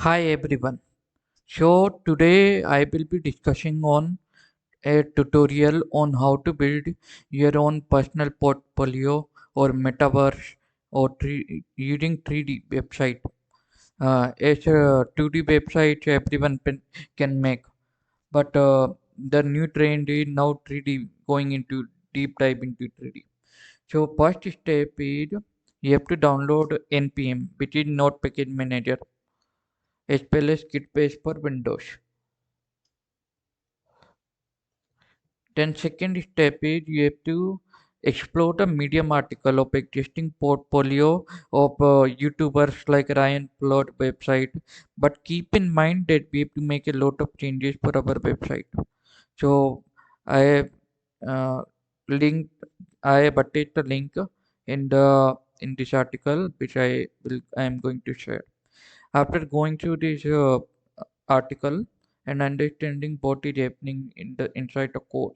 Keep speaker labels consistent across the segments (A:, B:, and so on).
A: Hi everyone. So today I will be discussing on a tutorial on how to build your own personal portfolio or metaverse or using 3D website. It's a 2D website everyone can make, but the new trend is now 3D going into deep dive into 3D. So first step is you have to download npm, which is Node Package Manager, as well as Git page for Windows. Then second step is you have to explore the medium article of existing portfolio of YouTubers like Ryan Plot website. But keep in mind that we have to make a lot of changes for our website. So I have uh, linked, I have attached the link in this article which I am going to share. After going through this article and understanding what is happening in the inside the code,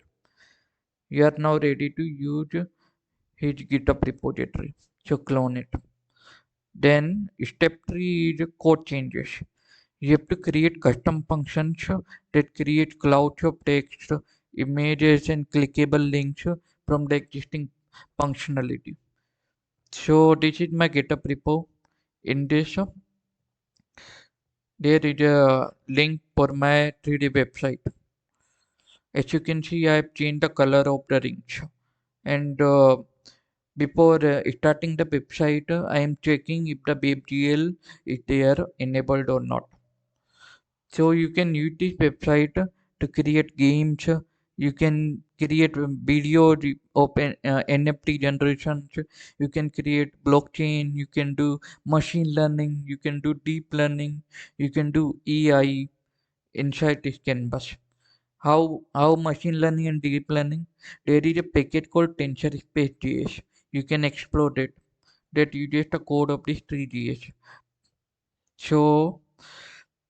A: you are now ready to use his GitHub repository. So clone it. Then step 3 is code changes. You have to create custom functions that create clouds of text, images, and clickable links from the existing functionality. So this is my GitHub repo. In this, there is a link for my 3D website. As you can see, I have changed the color of the rings. And before starting the website, I am checking if the WebGL is there enabled or not. So you can use this website to create games. You can create video of NFT generations. You can create blockchain. You can do machine learning. You can do deep learning. You can do AI inside this canvas. How machine learning and deep learning? There is a package called TensorSpace.js. You can explore it. That uses the code of this 3GS. So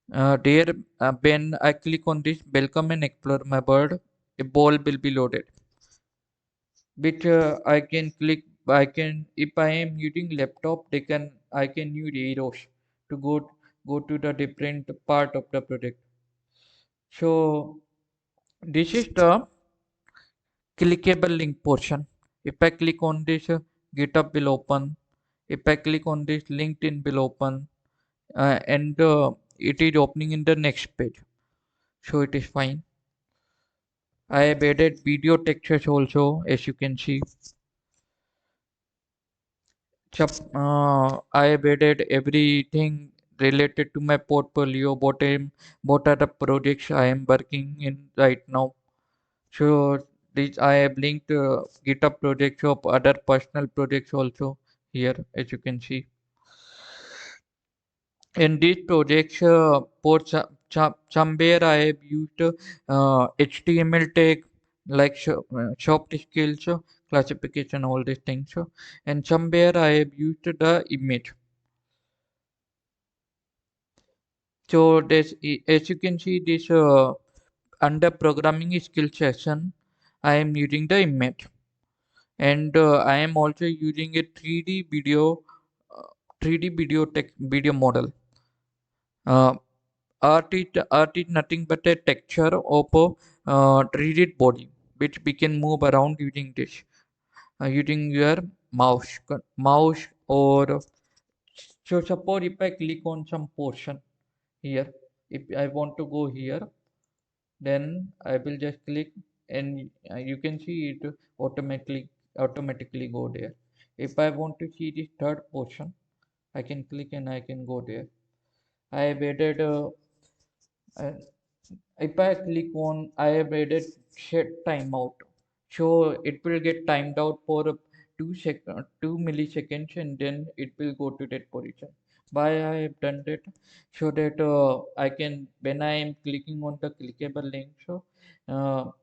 A: there, when I click on this welcome and explore my bird, a ball will be loaded, which I can click. I can, if I am using laptop, I can use arrows to go to the different part of the project. So this is the clickable link portion. If I click on this, GitHub will open. If I click on this, LinkedIn will open, and it is opening in the next page. So it is fine. I have added video textures also, as you can see. I have added everything related to my portfolio. What are the projects I am working in right now. So this I have linked GitHub projects of other personal projects also here, as you can see. In these projects, somewhere I have used HTML tag like shop skills, classification, all these things. And somewhere I have used the image. So this, as you can see, this under programming skill section, I am using the image, and I am also using a 3D video, 3D video model. Uh, art is nothing but a texture of a rigid body, which we can move around using this, using your mouse or so. Suppose if I click on some portion here, if I want to go here, then I will just click, and you can see it automatically go there. If I want to see this third portion, I can click and I can go there. I have added uh, if I click on, I have added set timeout. So it will get timed out for 2 milliseconds, and then it will go to that position. Why I have done that? So that I can, when I am clicking on the clickable link, so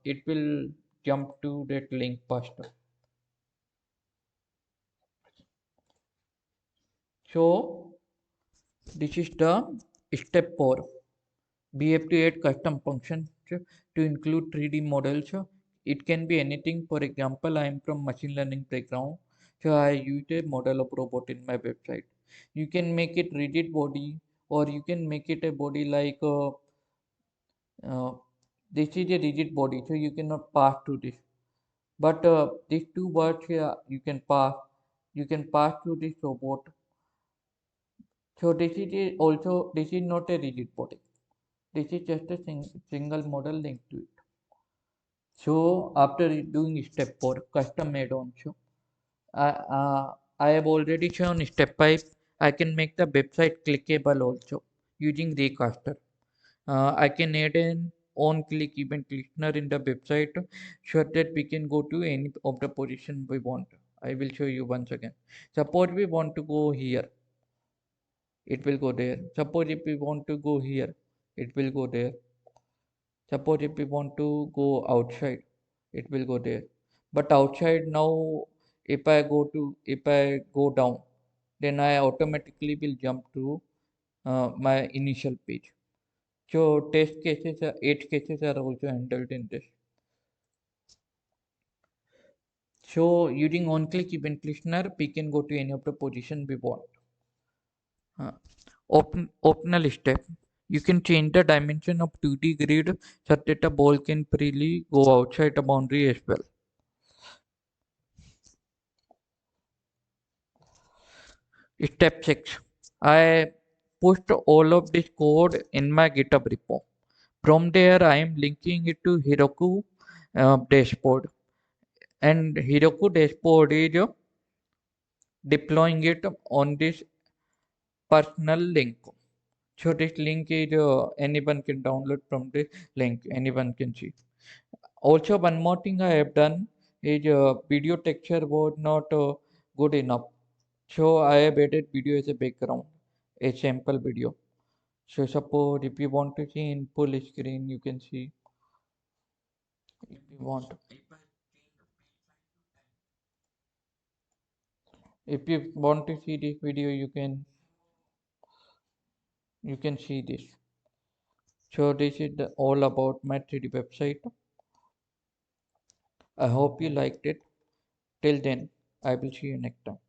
A: it will jump to that link faster. So this is the step 4. We have to add custom functions to include 3D models. It can be anything. For example, I am from machine learning background, so I use a model of robot in my website. You can make it rigid body, or you can make it a body like uh, this is a rigid body, so you cannot pass to this. But these two words here you can pass to this robot. So this is not a rigid body. This is just a single model linked to it. So after doing step 4, custom add-on. So I have already shown step 5. I can make the website clickable also using Recaster. I can add an on-click event listener in the website so that we can go to any of the position we want. I will show you once again. Suppose we want to go here, it will go there. Suppose if we want to go here, it will go there. Suppose if we want to go outside, it will go there. But outside now, if I go down, then I automatically will jump to my initial page. So edge cases are also handled in this. So using on-click event listener, we can go to any of the position we want. Uh, Optional step. You can change the dimension of 2D grid so that the ball can freely go outside the boundary as well. Step 6. I pushed all of this code in my GitHub repo. From there, I am linking it to Heroku dashboard. And Heroku dashboard is deploying it on this personal link. So this link is anyone can download from this link. Anyone can see. Also, one more thing I have done is video texture was not good enough. So I have added video as a background, a sample video. So suppose if you want to see in full screen, you can see if you want. If you want to see this video, you can see this. So this is all about my 3D website. I hope you liked it. Till then, I will see you next time.